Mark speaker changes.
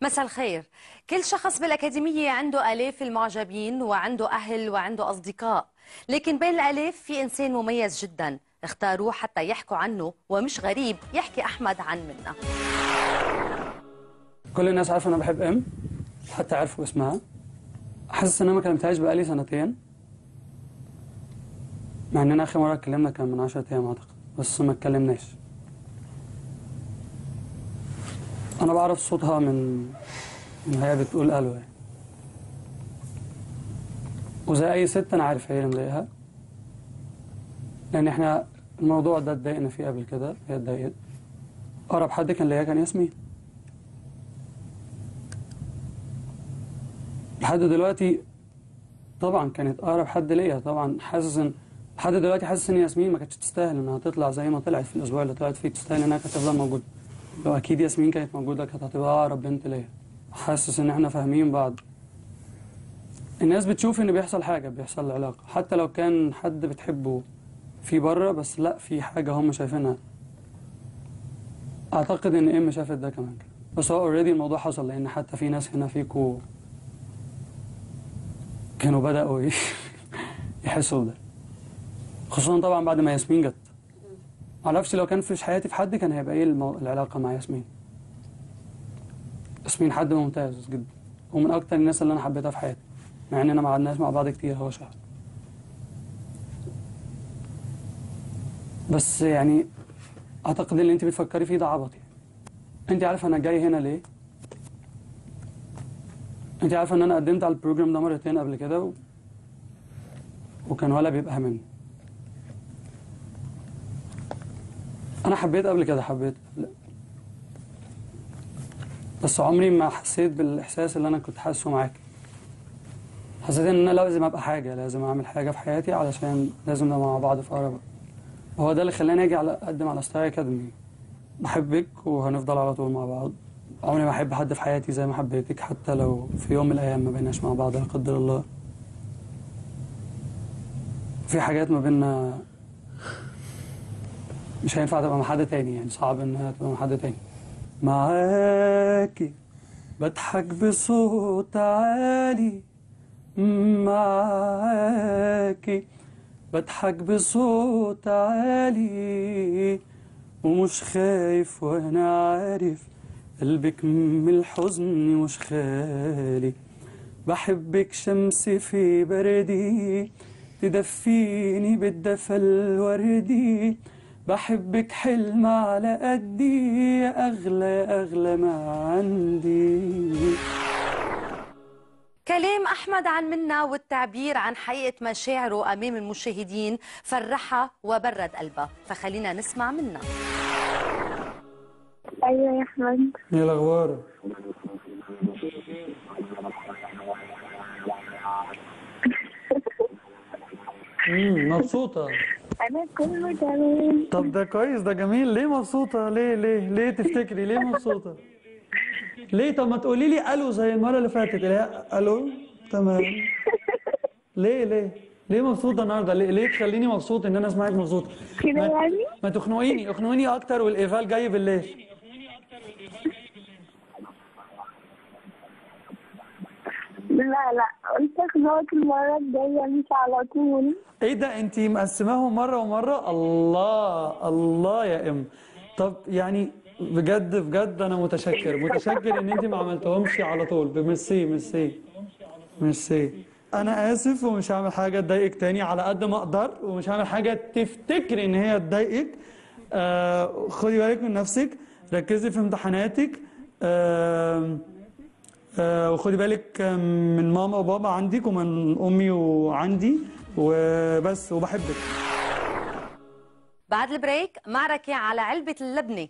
Speaker 1: مساء الخير. كل شخص بالأكاديمية عنده آلاف المعجبين وعنده أهل وعنده أصدقاء، لكن بين الآلاف في إنسان مميز جدا اختاروه حتى يحكوا عنه، ومش غريب يحكي أحمد عن منا.
Speaker 2: كل الناس عارفة أنا بحب إم، حتى عرفوا اسمها. حاسس إن أنا ما كلمتهاش بقالي سنتين، مع إننا آخر مرة اتكلمنا كان من 10 أيام أعتقد، بس ما اتكلمناش. أنا بعرف صوتها من هي بتقول ألو يعني. وزي أي ست أنا عارف هي اللي مضايقها، لأن إحنا الموضوع ده اتضايقنا فيه قبل كده، هي اتضايقت. أقرب حد كان ليا كان ياسمين. لحد دلوقتي طبعا كانت أقرب حد ليا، طبعا حاسس إن لحد دلوقتي حاسس إن ياسمين ما كانتش تستاهل إنها تطلع زي ما طلعت في الأسبوع اللي طلعت فيه، تستاهل إنها كانت تفضل موجودة. لو أكيد ياسمين كانت موجودة كانت هتبقى أقرب بنت ليا. حاسس إن إحنا فاهمين بعض. الناس بتشوف إن بيحصل حاجة، بيحصل علاقة، حتى لو كان حد بتحبه في بره، بس لا، في حاجة هم شايفينها. أعتقد إن إم شافت ده كمان كده. بس هو أوريدي الموضوع حصل، لأن حتى في ناس هنا فيكو كانوا بدأوا يحسوا بده، خصوصا طبعا بعد ما ياسمين جت. معرفش لو كان في حياتي في حد كان هيبقى ايه العلاقة مع ياسمين. ياسمين حد ممتاز جدا، ومن أكتر الناس اللي أنا حبيتها في حياتي، مع إننا ما قعدناش مع بعض كتير، هو شهر. بس يعني أعتقد اللي أنت بتفكري فيه ده عبط يعني. أنت عارفة أنا جاي هنا ليه؟ أنت عارفة إن أنا قدمت على البروجرام ده مرتين قبل كده وكان ولا بيبقى مني. أنا حبيت قبل كده، حبيت بس عمري ما حسيت بالإحساس اللي أنا كنت حاسه معاك. حسيت إن أنا لازم أبقى حاجة، لازم أعمل حاجة في حياتي، علشان لازم نبقى مع بعض في أقرب. وهو ده اللي خلاني أجي أقدم على ستار أكاديمي. بحبك وهنفضل على طول مع بعض. عمري ما أحب حد في حياتي زي ما حبيتك، حتى لو في يوم من الأيام ما بيناش مع بعض لا قدر الله. في حاجات ما بيننا مش هينفع تبقى مع حد تاني، يعني صعب إنها تبقى مع حد تاني. معاكي بضحك بصوت عالي، معاكي بضحك بصوت عالي، ومش خايف وانا عارف قلبك من الحزن مش خالي. بحبك شمس في بردي، تدفيني بالدفى الوردي. بحبك حلم على قدي، أغلى ما عندي.
Speaker 1: كلام أحمد عن منا والتعبير عن حقيقة مشاعره أمام المشاهدين فرحها وبرد قلبها، فخلينا نسمع منا.
Speaker 3: ايوه يا احمد.
Speaker 2: ايه الاخبار؟ مبسوطة؟
Speaker 3: انا كله تمام.
Speaker 2: طب ده كويس، ده جميل. ليه مبسوطة؟ ليه تفتكري ليه مبسوطة؟ ليه؟ طب ما تقولي لي الو زي المرة اللي فاتت، اللي هي الو تمام. ليه مبسوطة النهارده؟ ليه تخليني مبسوط ان انا اسمعك مبسوطة؟
Speaker 3: كده يعني؟
Speaker 2: ما اخنقيني اكتر، والايفال جاي بالليل.
Speaker 3: لا قلت اخنقك المرة الجاية مش على طول.
Speaker 2: ايه ده؟ انتي مقسماهم مرة ومرة؟ الله يا ام. طب يعني بجد انا متشكر ان انتي ما عملتهمش على طول. ميرسي. انا اسف، ومش هعمل حاجة تضايقك تاني على قد ما اقدر، ومش هعمل حاجة تفتكري ان هي تضايقك. خدي بالك من نفسك، ركزي في امتحاناتك، وخدي بالك من ماما وبابا عندك، ومن امي وعندي، وبس، وبحبك.
Speaker 1: بعد البريك معركة على علبة اللبنة.